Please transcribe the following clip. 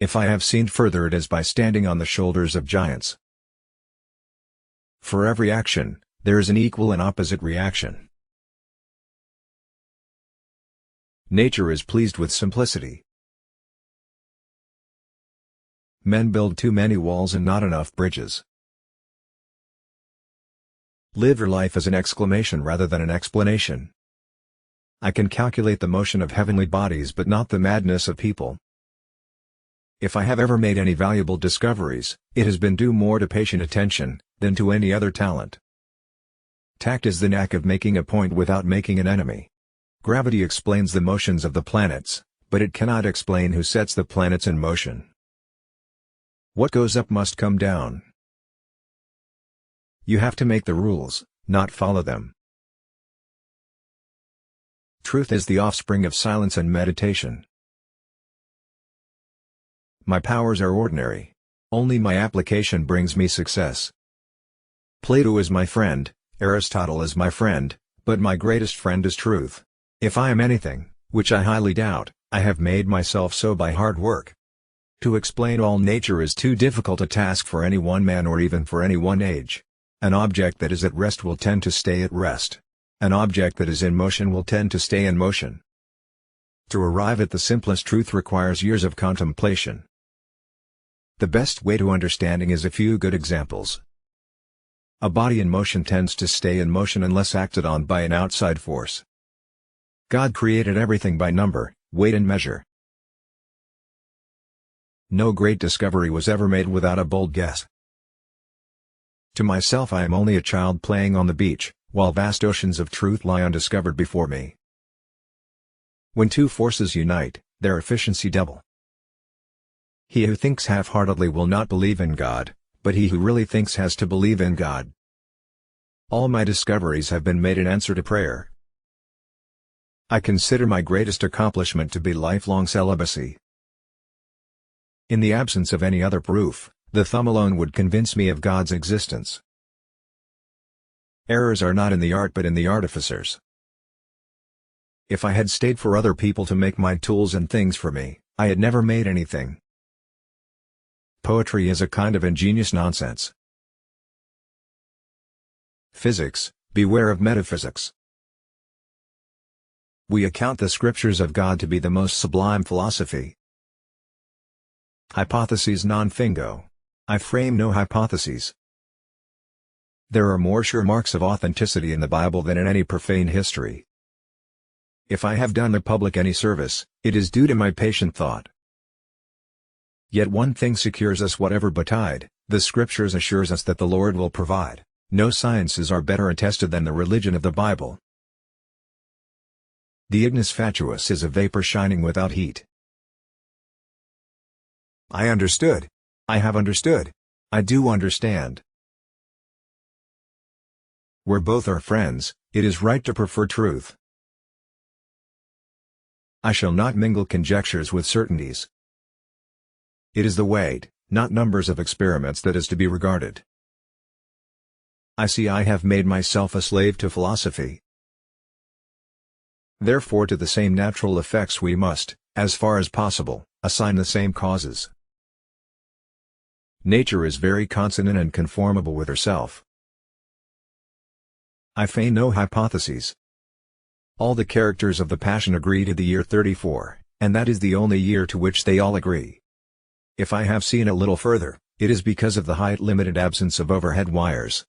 If I have seen further, it is by standing on the shoulders of giants. For every action, there is an equal and opposite reaction. Nature is pleased with simplicity. Men build too many walls and not enough bridges. Live your life as an exclamation rather than an explanation. I can calculate the motion of heavenly bodies but not the madness of people. If I have ever made any valuable discoveries, it has been due more to patient attention than to any other talent. Tact is the knack of making a point without making an enemy. Gravity explains the motions of the planets, but it cannot explain who sets the planets in motion. What goes up must come down. You have to make the rules, not follow them. Truth is the offspring of silence and meditation. My powers are ordinary. Only my application brings me success. Plato is my friend, Aristotle is my friend, but my greatest friend is truth. If I am anything, which I highly doubt, I have made myself so by hard work. To explain all nature is too difficult a task for any one man or even for any one age. An object that is at rest will tend to stay at rest. An object that is in motion will tend to stay in motion. To arrive at the simplest truth requires years of contemplation. The best way to understanding is a few good examples. A body in motion tends to stay in motion unless acted on by an outside force. God created everything by number, weight and measure. No great discovery was ever made without a bold guess. To myself I am only a child playing on the beach, while vast oceans of truth lie undiscovered before me. When two forces unite, their efficiency double. He who thinks half-heartedly will not believe in God, but he who really thinks has to believe in God. All my discoveries have been made in answer to prayer. I consider my greatest accomplishment to be lifelong celibacy. In the absence of any other proof, the thumb alone would convince me of God's existence. Errors are not in the art but in the artificers. If I had stayed for other people to make my tools and things for me, I had never made anything. Poetry is a kind of ingenious nonsense. Physics, beware of metaphysics. We account the scriptures of God to be the most sublime philosophy. Hypotheses non fingo. I frame no hypotheses. There are more sure marks of authenticity in the Bible than in any profane history. If I have done the public any service, it is due to my patient thought. Yet one thing secures us whatever betide, the Scriptures assures us that the Lord will provide. No sciences are better attested than the religion of the Bible. The ignis fatuus is a vapor shining without heat. I understood. I have understood. I do understand. Where both are friends, it is right to prefer truth. I shall not mingle conjectures with certainties. It is the weight, not numbers of experiments that is to be regarded. I see I have made myself a slave to philosophy. Therefore to the same natural effects we must, as far as possible, assign the same causes. Nature is very consonant and conformable with herself. I feign no hypotheses. All the characters of the Passion agree to the year 34, and that is the only year to which they all agree. If I have seen a little further, it is because of the height-limited absence of overhead wires.